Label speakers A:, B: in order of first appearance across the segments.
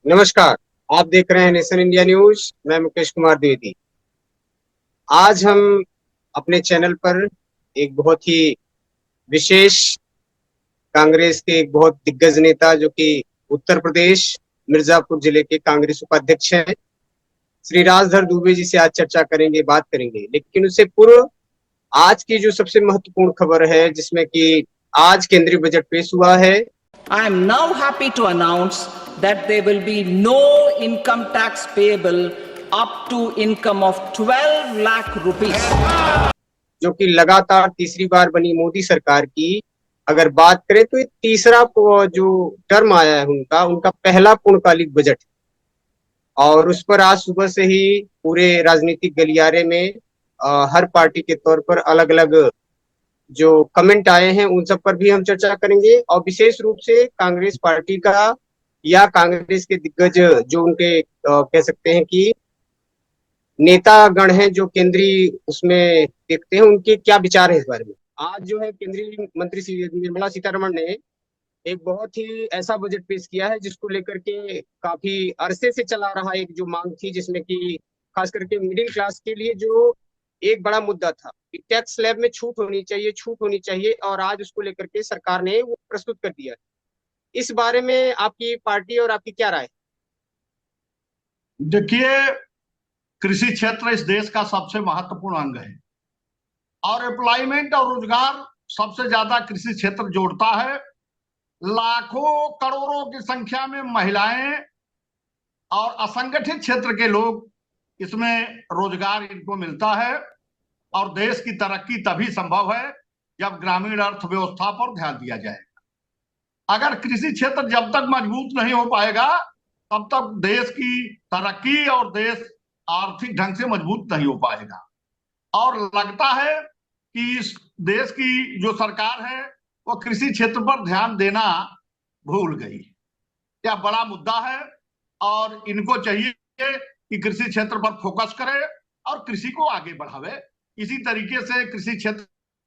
A: नमस्कार। आप देख रहे हैं नेशन इंडिया न्यूज। मैं मुकेश कुमार द्विवेदी। आज हम अपने चैनल पर एक बहुत ही विशेष कांग्रेस के एक बहुत दिग्गज नेता जो कि उत्तर प्रदेश मिर्जापुर जिले के कांग्रेस उपाध्यक्ष हैं, श्री राजधर दुबे जी से आज चर्चा करेंगे, बात करेंगे। लेकिन उससे पूर्व आज की जो सबसे महत्वपूर्ण खबर है, जिसमें कि आज केंद्रीय बजट पेश हुआ है।
B: I am now happy to announce that there will be no income tax payable up to income of 12 lakh rupees.
A: जो कि लगातार तीसरी बार बनी मोदी सरकार की अगर बात करें तो ये तीसरा जो टर्म आया है उनका उनका पहला पूर्णकालिक बजट। और उस पर आज सुबह से ही पूरे राजनीतिक गलियारे में हर पार्टी के तौर पर अलग अलग जो कमेंट आए हैं उन सब पर भी हम चर्चा करेंगे। और विशेष रूप से कांग्रेस पार्टी का या कांग्रेस के दिग्गज जो उनके कह सकते हैं कि नेतागण हैं, जो केंद्रीय उसमें देखते हैं, उनके क्या विचार है इस बारे में। आज जो है केंद्रीय मंत्री श्री निर्मला सीतारमण ने एक बहुत ही ऐसा बजट पेश किया है जिसको लेकर के काफी अरसे से चला रहा एक जो मांग थी, जिसमें कि खास करके मिडिल क्लास के लिए जो एक बड़ा मुद्दा था कि टैक्स स्लैब में छूट होनी चाहिए, छूट होनी चाहिए। और आज उसको लेकर के सरकार ने वो प्रस्तुत कर दिया। इस बारे में आपकी पार्टी और आपकी क्या राय है?
C: देखिए, कृषि क्षेत्र इस देश का सबसे महत्वपूर्ण अंग है और एम्प्लॉयमेंट और रोजगार सबसे ज्यादा कृषि क्षेत्र जोड़ता है। लाखों करोड़ों की संख्या में महिलाएं और असंगठित क्षेत्र के लोग इसमें रोजगार इनको मिलता है और देश की तरक्की तभी संभव है जब ग्रामीण अर्थव्यवस्था पर ध्यान दिया जाएगा। अगर कृषि क्षेत्र जब तक मजबूत नहीं हो पाएगा तब तक देश की तरक्की और देश आर्थिक ढंग से मजबूत नहीं हो पाएगा। और लगता है कि इस देश की जो सरकार है वो कृषि क्षेत्र पर ध्यान देना भूल गई। यह बड़ा मुद्दा है और इनको चाहिए कि कृषि क्षेत्र पर फोकस करे और कृषि को आगे बढ़ावे। इसी तरीके से कृषि क्षेत्र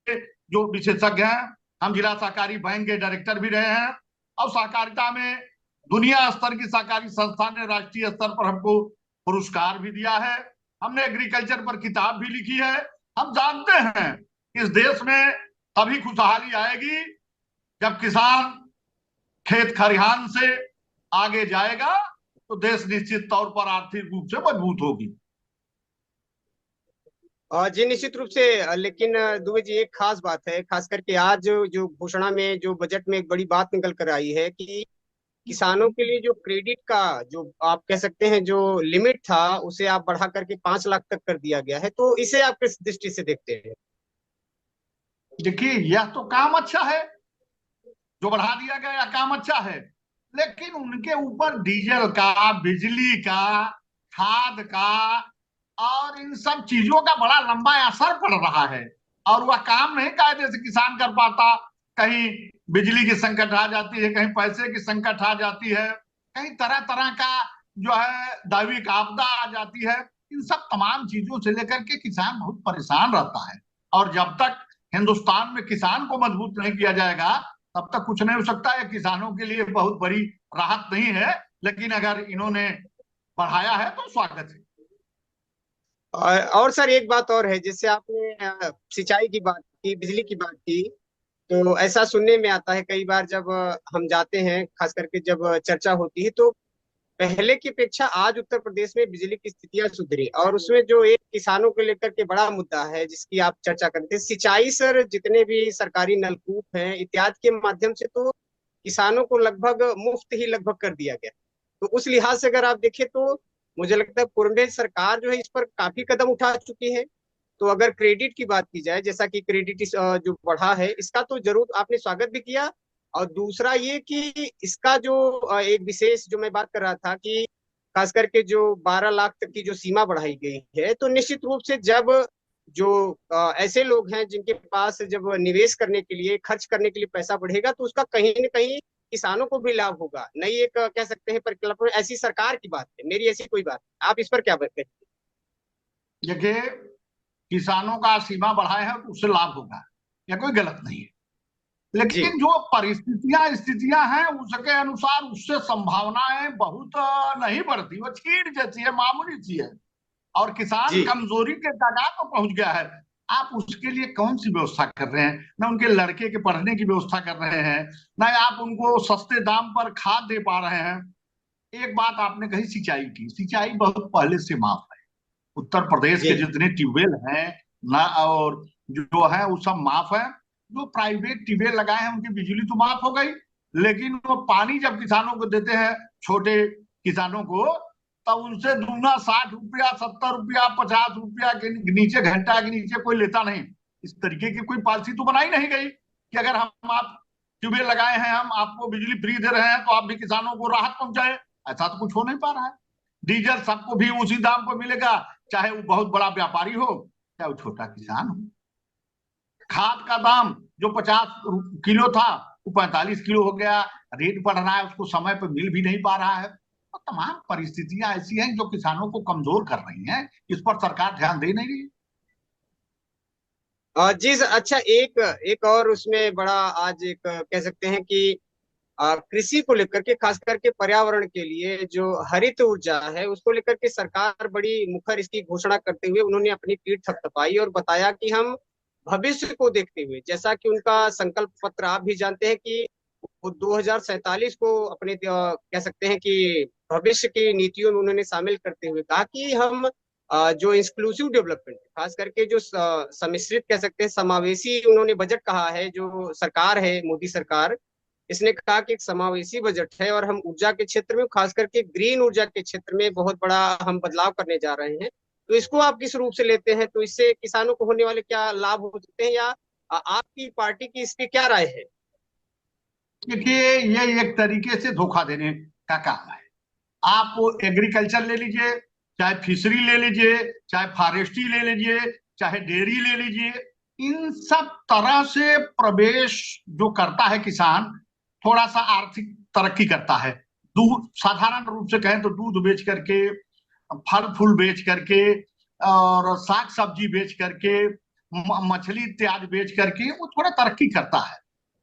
C: के जो विशेषज्ञ हैं, हम जिला सहकारी बैंक के डायरेक्टर भी रहे हैं और सहकारिता में दुनिया स्तर की सहकारी संस्था ने राष्ट्रीय स्तर पर हमको पुरस्कार भी दिया है। हमने एग्रीकल्चर पर किताब भी लिखी है। हम जानते हैं इस देश में तभी खुशहाली आएगी जब किसान खेत खलिहान से आगे जाएगा तो देश निश्चित तौर पर आर्थिक रूप से मजबूत होगी।
A: जी निश्चित रूप से। लेकिन दुबे जी, एक खास बात है, खास करके आज जो घोषणा में जो बजट में एक बड़ी बात निकल कर आई है कि किसानों के लिए जो क्रेडिट का जो आप कह सकते हैं जो लिमिट था उसे आप बढ़ा करके 5 लाख तक कर दिया गया है। तो इसे आप किस दृष्टि से देखते हैं?
C: देखिए, यह तो काम अच्छा है, जो बढ़ा दिया गया यह काम अच्छा है, लेकिन उनके ऊपर डीजल का, बिजली का, खाद का और इन सब चीजों का बड़ा लंबा असर पड़ रहा है और वह काम नहीं कायदे से किसान कर पाता। कहीं बिजली की संकट आ जाती है, कहीं पैसे की संकट आ जाती है, कहीं तरह तरह का जो है दैविक आपदा आ जाती है। इन सब तमाम चीजों से लेकर के किसान बहुत परेशान रहता है और जब तक हिंदुस्तान में किसान को मजबूत नहीं किया जाएगा तब तक कुछ नहीं हो सकता है। किसानों के लिए बहुत बड़ी राहत नहीं है, लेकिन अगर इन्होंने बढ़ाया है तो स्वागत है।
A: और सर एक बात और है, जैसे आपने सिंचाई की बात की, बिजली की बात की, तो ऐसा सुनने में आता है कई बार जब हम जाते हैं, खास करके जब चर्चा होती है, तो पहले की अपेक्षा आज उत्तर प्रदेश में बिजली की स्थितियां सुधरी। और उसमें जो एक किसानों को लेकर के बड़ा मुद्दा है जिसकी आप चर्चा करते हैं, सिंचाई। सर जितने भी सरकारी नलकूप हैं इत्यादि के माध्यम से तो किसानों को लगभग मुफ्त ही लगभग कर दिया गया। तो उस लिहाज से अगर आप देखें तो मुझे लगता है पूर्व में सरकार जो है इस पर काफी कदम उठा चुकी है। तो अगर क्रेडिट की बात की जाए, जैसा कि क्रेडिट जो बढ़ा है इसका तो जरूर आपने स्वागत भी किया। और दूसरा ये कि इसका जो एक विशेष जो मैं बात कर रहा था कि खास करके जो 12 लाख तक की जो सीमा बढ़ाई गई है, तो निश्चित रूप से जब जो ऐसे लोग हैं जिनके पास जब निवेश करने के लिए, खर्च करने के लिए पैसा बढ़ेगा तो उसका कहीं ना कहीं किसानों को भी लाभ होगा। नई एक कह सकते हैं परिकल्पना, ऐसी सरकार की बात है, मेरी ऐसी कोई बात। आप इस पर क्या कहते हैं?
C: देखिए, किसानों का सीमा बढ़ाए है तो उससे लाभ होगा, यह कोई गलत नहीं है।
A: जी
C: लेकिन जो परिस्थितियां स्थितियां हैं उसके अनुसार उससे संभावनाएं बहुत नहीं बढ़ती, वो छीड़ जैसी है, मामूली सी है, और किसान
A: जी
C: कमजोरी के कगार पर पहुंच गया है। आप उसके लिए कौन सी व्यवस्था कर रहे हैं? ना उनके लड़के के पढ़ने की व्यवस्था कर रहे हैं, ना आप उनको सस्ते दाम पर खाद दे पा रहे हैं। एक बात आपने कही सिंचाई की, सिंचाई बहुत पहले से माफ है। उत्तर प्रदेश के
A: जी
C: जितने ट्यूबवेल हैं ना, और जो है वो सब माफ है। जो प्राइवेट ट्यूबवेल लगाए हैं उनकी बिजली तो माफ हो गई, लेकिन वो पानी जब किसानों को देते हैं, छोटे किसानों को, तब उनसे दूना 60 रुपया, 70 रुपया, 50 रुपया के नीचे, घंटा के नीचे कोई लेता नहीं। इस तरीके की कोई पॉलिसी तो बनाई नहीं गई कि अगर हम आप ट्यूबवेल लगाए हैं, हम आपको बिजली फ्री दे रहे हैं, तो आप भी किसानों को राहत पहुंचाए। ऐसा तो कुछ हो नहीं पा रहा है। डीजल सबको भी उसी दाम पर मिलेगा, चाहे वो बहुत बड़ा व्यापारी हो, चाहे वो छोटा किसान हो। खाद का दाम जो 50 किलो था वो 45 किलो हो गया, रेट बढ़ रहा है, उसको समय पर मिल भी नहीं पा रहा है। तो तमाम परिस्थितियां ऐसी हैं जो किसानों को कमजोर कर रही हैं, इस पर सरकार ध्यान दे नहीं रही।
A: जी सर, अच्छा एक एक और उसमें बड़ा आज एक कह सकते हैं कि कृषि को लेकर के, खास करके पर्यावरण के लिए जो हरित ऊर्जा है उसको लेकर के सरकार बड़ी मुखर इसकी घोषणा करते हुए उन्होंने अपनी पीठ थपथपाई और बताया कि हम भविष्य को देखते हुए, जैसा कि उनका संकल्प पत्र आप भी जानते हैं कि वो 2047 को अपने कह सकते हैं कि भविष्य की नीतियों में उन्होंने शामिल करते हुए कहा कि हम जो इंक्लूसिव डेवलपमेंट, खास करके जो सम्मिश्रित कह सकते हैं समावेशी उन्होंने बजट कहा है, जो सरकार है मोदी सरकार, इसने कहा कि एक समावेशी बजट है और हम ऊर्जा के क्षेत्र में, खास करके ग्रीन ऊर्जा के क्षेत्र में बहुत बड़ा हम बदलाव करने जा रहे हैं। तो इसको आप किस रूप से लेते हैं? तो इससे किसानों को होने वाले क्या लाभ हो सकते हैं, या आपकी पार्टी की इस पे क्या राय है?
C: देखिए, ये एक तरीके से धोखा देने का काम है। आप एग्रीकल्चर ले लीजिए, चाहे फिशरी ले लीजिए, चाहे फॉरेस्ट्री ले लीजिए, चाहे डेयरी ले लीजिए, इन सब तरह से प्रवेश जो करता है किसान, थोड़ा सा आर्थिक तरक्की करता है। दूध, साधारण रूप से कहें तो दूध बेच करके, फल फूल बेच करके, और साग सब्जी बेच करके, मछली इत्यादि बेच करके वो थोड़ा तरक्की करता है।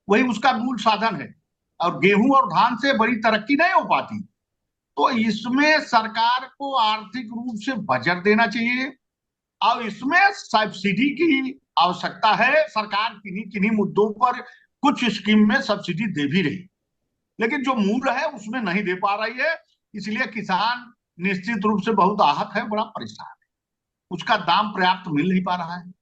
C: वही उसका मूल साधन है। और गेहूं और धान से बड़ी तरक्की नहीं हो पाती। तो इसमें सरकार को आर्थिक रूप से बजट देना चाहिए, और इसमें सब्सिडी की आवश्यकता है। सरकार किन्हीं किन्हीं मुद्दों पर कुछ स्कीम में सब्सिडी दे भी रही, लेकिन जो मूल है उसमें नहीं दे पा रही है। इसलिए किसान निश्चित रूप से बहुत आहत है, बड़ा परेशान है। उसका दाम पर्याप्त मिल नहीं पा रहा है।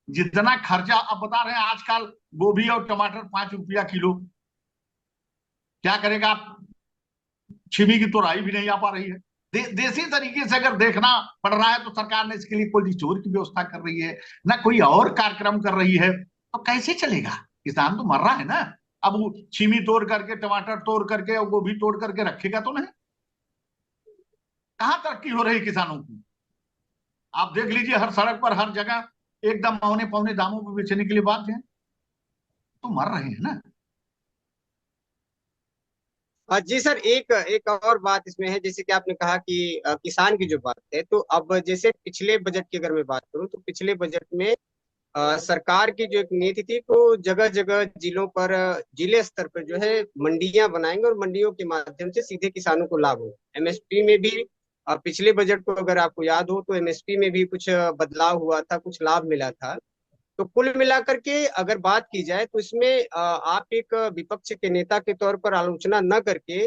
C: जितना खर्चा अब बता रहे हैं, आजकल गोभी और टमाटर 5 रुपया किलो, क्या करेगा? छिमी की तोड़ाई भी नहीं आ पा रही है। देसी तरीके से अगर देखना पड़ रहा है तो सरकार ने इसके लिए कोल्ड स्टोर की व्यवस्था कर रही है, ना कोई और कार्यक्रम कर रही है, तो कैसे चलेगा? किसान तो मर रहा है ना। अब वो छिमी तोड़ करके, टमाटर तोड़ करके और गोभी तोड़ करके रखेगा तो नहीं। कहाँ तरक्की हो रही किसानों की? आप देख लीजिए, हर सड़क पर, हर जगह एकदम औने पौने दामों पर बेचने के लिए बात है, तो मर रहे हैं ना।
A: जी सर, एक एक और बात इसमें है, जैसे कि आपने कहा कि किसान की जो बात है, तो अब जैसे पिछले बजट की अगर मैं बात करूं तो पिछले बजट में सरकार की जो एक नीति थी, तो जगह जगह जिलों पर, जिले स्तर पर जो है मंडियां बनाएंगे और मंडियों के माध्यम से सीधे किसानों को लाभ हो। एमएसपी में भी पिछले बजट को अगर आपको याद हो तो एमएसपी में भी कुछ बदलाव हुआ था, कुछ लाभ मिला था। तो कुल मिलाकर के अगर बात की जाए तो इसमें आप एक विपक्ष के नेता के तौर पर आलोचना न करके,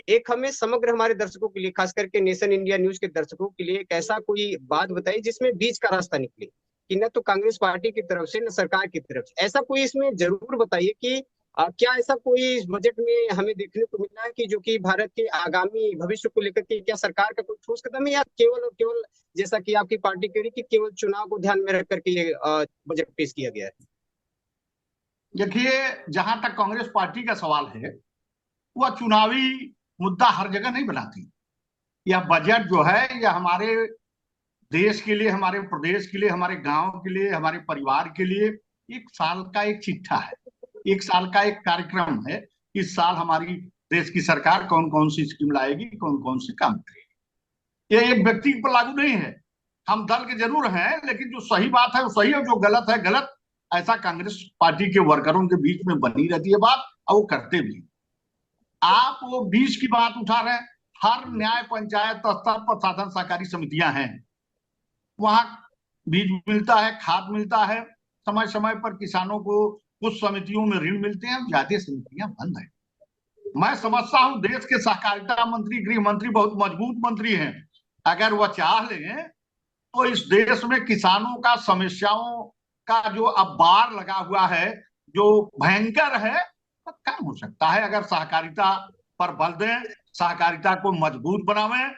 A: एक हमें समग्र हमारे दर्शकों के लिए, खास करके नेशन इंडिया न्यूज के दर्शकों के लिए, एक ऐसा कोई बात बताइए जिसमें बीच का रास्ता निकले, कि न तो कांग्रेस पार्टी की तरफ से न सरकार की तरफ से, ऐसा कोई इसमें जरूर बताइए कि क्या ऐसा कोई इस बजट में हमें देखने को मिला है कि जो कि भारत के आगामी भविष्य को लेकर के क्या सरकार का कोई ठोस कदम है, या केवल और केवल जैसा कि आपकी पार्टी कह रही कि केवल चुनाव को ध्यान में रख करके ये बजट पेश किया गया है?
C: देखिए, जहां तक कांग्रेस पार्टी का सवाल है, वह चुनावी मुद्दा हर जगह नहीं बनाती। यह बजट जो है, यह हमारे देश के लिए, हमारे प्रदेश के लिए, हमारे गांव के लिए, हमारे परिवार के लिए एक साल का एक चिट्ठा है, एक साल का एक कार्यक्रम है। इस साल हमारी देश की सरकार कौन कौन सी स्कीम लाएगी, कौन कौन से काम करेगी। ये एक व्यक्ति पर लागू नहीं है। हम दल के जरूर हैं, लेकिन जो सही बात है वो सही है, जो गलत है गलत। ऐसा कांग्रेस पार्टी के वर्करों के बीच में बनी रहती है बात, और वो करते भी। आप वो बीज की बात उठा रहे हैं, हर न्याय पंचायत स्तर पर साधन सहकारी समितियां हैं, वहां बीज मिलता है, खाद मिलता है, समय समय पर किसानों को कुछ समितियों में ऋण मिलते हैं, ज्यादा समितियां बंद है। मैं समझता हूं देश के सहकारिता मंत्री, गृह मंत्री बहुत मजबूत मंत्री हैं, अगर वह चाह लें तो इस देश में किसानों का समस्याओं का जो अब बार लगा हुआ है, जो भयंकर है, तो कम हो सकता है अगर सहकारिता पर बल दें, सहकारिता को मजबूत बनावें।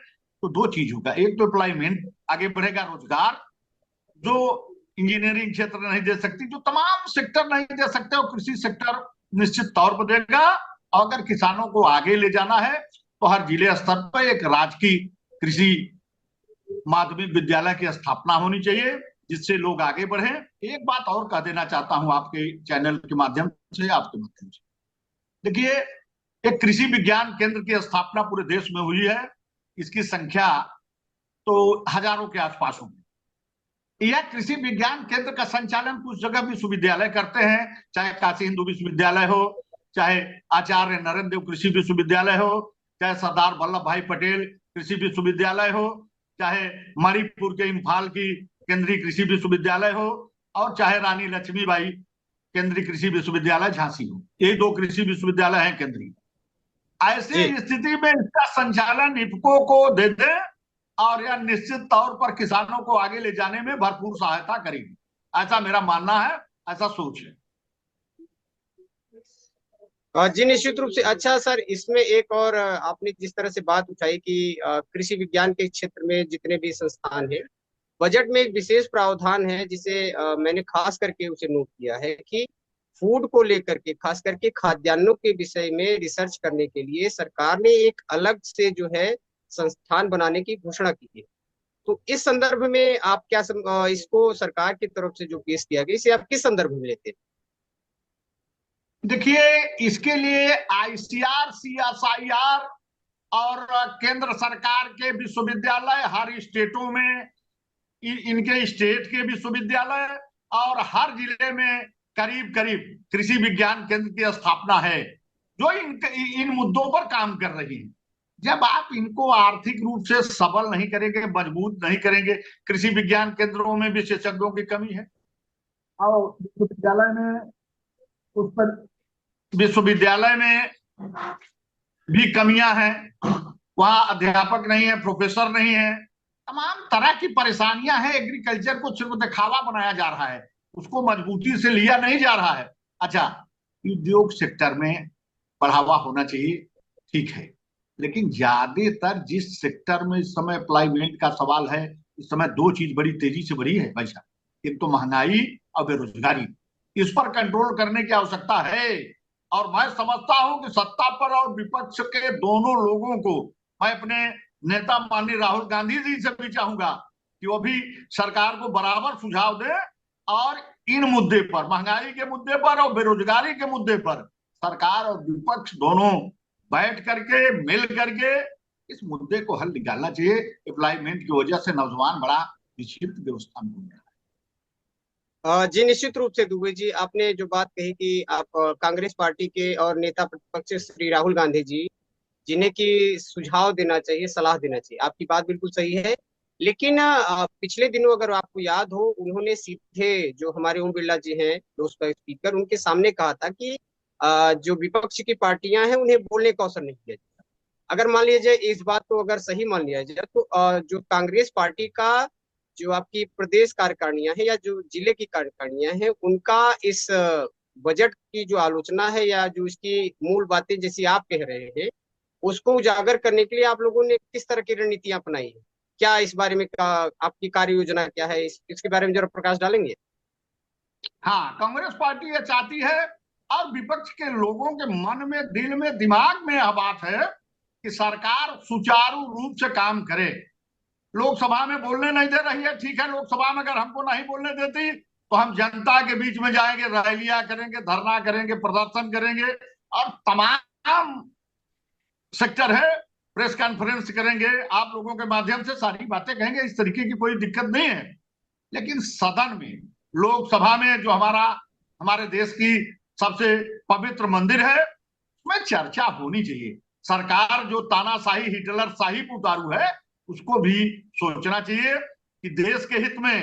C: तो दो चीज होगा, एक तो एम्प्लॉयमेंट आगे बढ़ेगा, रोजगार जो इंजीनियरिंग क्षेत्र नहीं दे सकती, जो तमाम सेक्टर नहीं दे सकते, और कृषि सेक्टर निश्चित तौर पर देगा। अगर किसानों को आगे ले जाना है तो हर जिले स्तर पर एक राजकीय कृषि माध्यमिक विद्यालय की स्थापना होनी चाहिए, जिससे लोग आगे बढ़े। एक बात और कह देना चाहता हूं आपके चैनल के माध्यम से, आपके माध्यम से, देखिए, एक कृषि विज्ञान केंद्र की स्थापना पूरे देश में हुई है, इसकी संख्या तो हजारों के आसपास होगी। यह कृषि विज्ञान केंद्र का संचालन कुछ जगह विश्वविद्यालय करते हैं, चाहे काशी हिंदू विश्वविद्यालय हो, चाहे आचार्य नरेंद्र देव कृषि विश्वविद्यालय हो, चाहे सरदार वल्लभ भाई पटेल कृषि विश्वविद्यालय हो, चाहे मणिपुर के इम्फाल की केंद्रीय कृषि विश्वविद्यालय हो, और चाहे रानी लक्ष्मीबाई केंद्रीय कृषि विश्वविद्यालय झांसी हो। ये दो कृषि विश्वविद्यालय हैं केंद्रीय। ऐसी स्थिति में इसका संचालन इफको को दे दे, और यह निश्चित तौर पर किसानों को आगे ले जाने में भरपूर सहायता करेगी, ऐसा मेरा मानना है, ऐसा सोच है।
A: जी निश्चित रूप से। अच्छा सर, इसमें एक और आपने जिस तरह से बात उठाई कि कृषि विज्ञान के क्षेत्र में जितने भी संस्थान हैं, बजट में एक विशेष प्रावधान है जिसे मैंने खास करके उसे नोट किया है कि फूड को लेकर के, खास करके खाद्यान्नों के विषय में रिसर्च करने के लिए सरकार ने एक अलग से जो है संस्थान बनाने की घोषणा की है। तो इस संदर्भ में आप क्या इसको सरकार की तरफ से जो पेश किया गया, इसे आप किस संदर्भ में लेते हैं?
C: देखिए, इसके लिए आईसीआर, सीएसआईआर और केंद्र सरकार के विश्वविद्यालय, हर स्टेटों में इनके स्टेट के विश्वविद्यालय, और हर जिले में करीब करीब कृषि विज्ञान केंद्र की स्थापना है, जो इन मुद्दों पर काम कर रही है। जब आप इनको आर्थिक रूप से सबल नहीं करेंगे, मजबूत नहीं करेंगे, कृषि विज्ञान केंद्रों में विशेषज्ञों की कमी है, और विश्वविद्यालय में उस पर विश्वविद्यालय में भी कमियां हैं, वहां अध्यापक नहीं है, प्रोफेसर नहीं है, तमाम तरह की परेशानियां हैं। एग्रीकल्चर को सिर्फ दिखावा बनाया जा रहा है, उसको मजबूती से लिया नहीं जा रहा है। अच्छा, उद्योग सेक्टर में बढ़ावा होना चाहिए, ठीक है, लेकिन ज्यादातर जिस सेक्टर में इस समय एम्प्लॉयमेंट का सवाल है, इस समय दो चीज बड़ी तेजी से बढ़ी है भाई साहब, एक तो महंगाई और बेरोजगारी। इस पर कंट्रोल करने की आवश्यकता है, और मैं समझता हूं कि सत्ता पर और विपक्ष के दोनों लोगों को, मैं अपने नेता माननीय राहुल गांधी जी से भी चाहूंगा कि वो भी सरकार को बराबर सुझाव दे, और इन मुद्दे पर, महंगाई के मुद्दे पर और बेरोजगारी के मुद्दे पर, सरकार और विपक्ष दोनों बैठ करके, मिल करके इस मुद्दे को हल निकालना चाहिए। एम्प्लॉयमेंट की वजह से नौजवान बड़ा विक्षिप्त व्यवस्था में घूम रहा है।
A: जी निश्चित रूप से दुबे जी, आपने जो बात कही कि आप कांग्रेस पार्टी के और नेता प्रतिपक्ष श्री राहुल गांधी जी, जिन्हें की सुझाव देना चाहिए, सलाह देना चाहिए, आपकी बात बिल्कुल सही है। लेकिन पिछले दिनों अगर आपको याद हो, उन्होंने सीधे जो हमारे ओम बिरला जी हैं लोकसभा स्पीकर, उनके सामने कहा था कि जो विपक्ष की पार्टियां हैं उन्हें बोलने का अवसर नहीं दिया जाता। अगर मान लिया जाए, इस बात को अगर सही मान लिया जाए, तो जो कांग्रेस पार्टी का जो आपकी प्रदेश कार्यकारिणियां हैं या जो जिले की कार्यकारिणियां हैं, उनका इस बजट की जो आलोचना है या जो इसकी मूल बातें जैसी आप कह रहे हैं, उसको उजागर करने के लिए आप लोगों ने किस तरह की रणनीतियां अपनाई है? क्या इस बारे में आपकी कार्य योजना क्या है? इसके बारे में जरा प्रकाश डालेंगे?
C: हाँ, कांग्रेस पार्टी ये चाहती है, और विपक्ष के लोगों के मन में, दिल में, दिमाग में यह बात है कि सरकार सुचारू रूप से काम करे। लोकसभा में बोलने नहीं दे रही है, ठीक है, लोकसभा में अगर हमको नहीं बोलने देती तो हम जनता के बीच में जाएंगे, रैलियां करेंगे, धरना करेंगे, प्रदर्शन करेंगे, और तमाम सेक्टर है, प्रेस कॉन्फ्रेंस करेंगे, आप लोगों के माध्यम से सारी बातें कहेंगे, इस तरीके की कोई दिक्कत नहीं है। लेकिन सदन में लोकसभा में जो हमारे देश की सबसे पवित्र मंदिर है उसमें चर्चा होनी चाहिए। सरकार जो तानाशाही हिटलर शाही पे उतारू है उसको भी सोचना चाहिए कि देश के हित में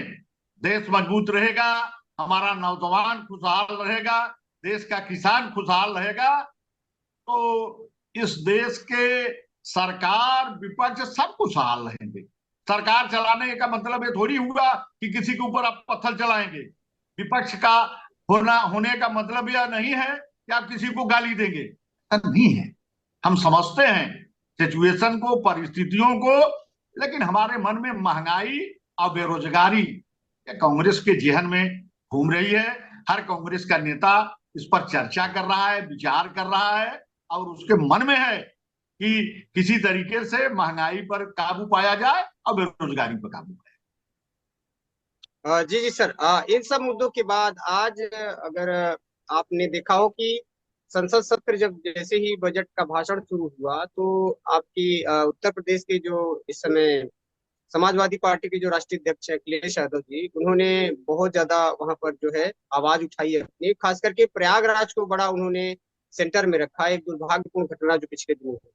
C: देश मजबूत रहेगा, हमारा नौजवान खुशहाल रहेगा, देश का किसान खुशहाल रहेगा, तो इस देश के सरकार विपक्ष सब खुशहाल रहेंगे। सरकार चलाने का मतलब ये थोड़ी हुआ कि किसी के ऊपर आप पत्थर चलाएंगे। विपक्ष का होने का मतलब यह नहीं है कि आप किसी को गाली देंगे, ऐसा नहीं है। हम समझते हैं सिचुएशन को, परिस्थितियों को, लेकिन हमारे मन में महंगाई और बेरोजगारी कांग्रेस के जेहन में घूम रही है। हर कांग्रेस का नेता इस पर चर्चा कर रहा है, विचार कर रहा है, और उसके मन में है कि किसी तरीके से महंगाई पर काबू पाया जाए और बेरोजगारी पर काबू पाया
A: जी जी सर, इन सब मुद्दों के बाद आज अगर आपने देखा हो कि संसद सत्र जब जैसे ही बजट का भाषण शुरू हुआ तो आपकी उत्तर प्रदेश के जो इस समय समाजवादी पार्टी के जो राष्ट्रीय अध्यक्ष है अखिलेश यादव जी, उन्होंने बहुत ज्यादा वहां पर जो है आवाज उठाई है अपनी, खास करके प्रयागराज को बड़ा उन्होंने सेंटर में रखा, एक दुर्भाग्यपूर्ण घटना जो पिछले दिनों हुई।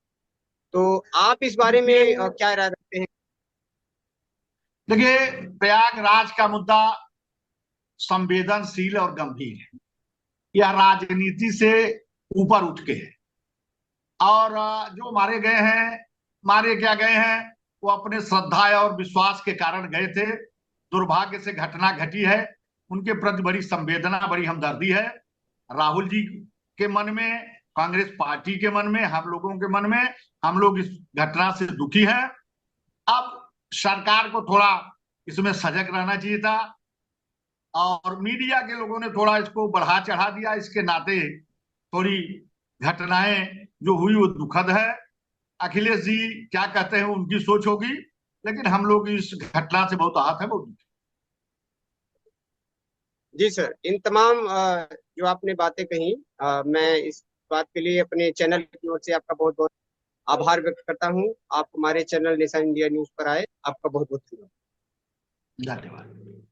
A: तो आप इस बारे में
C: जाए।
A: क्या राय रखते हैं?
C: देखिए, प्रयागराज का मुद्दा संवेदनशील और गंभीर है। यह राजनीति से ऊपर उठ के है, और जो मारे गए हैं, मारे क्या गए हैं, वो अपने श्रद्धा और विश्वास के कारण गए थे। दुर्भाग्य से घटना घटी है, उनके प्रति बड़ी संवेदना, बड़ी हमदर्दी है। राहुल जी के मन में, कांग्रेस पार्टी के मन में, हम लोगों के मन में, हम लोग इस घटना से दुखी हैं। अब सरकार को थोड़ा इसमें सजग रहना चाहिए था, और मीडिया के लोगों ने थोड़ा इसको बढ़ा चढ़ा दिया। इसके नाते थोड़ी घटनाएं जो हुई वो दुखद है। अखिलेश जी क्या कहते हैं उनकी सोच होगी, लेकिन हम लोग इस घटना से बहुत आहत है, बहुत दुखी।
A: जी सर, इन तमाम जो आपने बातें कही, मैं इस बात के लिए अपने चैनल की ओर से आपका बहुत बहुत आभार व्यक्त करता हूँ। आप हमारे चैनल निशान इंडिया न्यूज पर आए, आपका बहुत बहुत धन्यवाद।
C: धन्यवाद।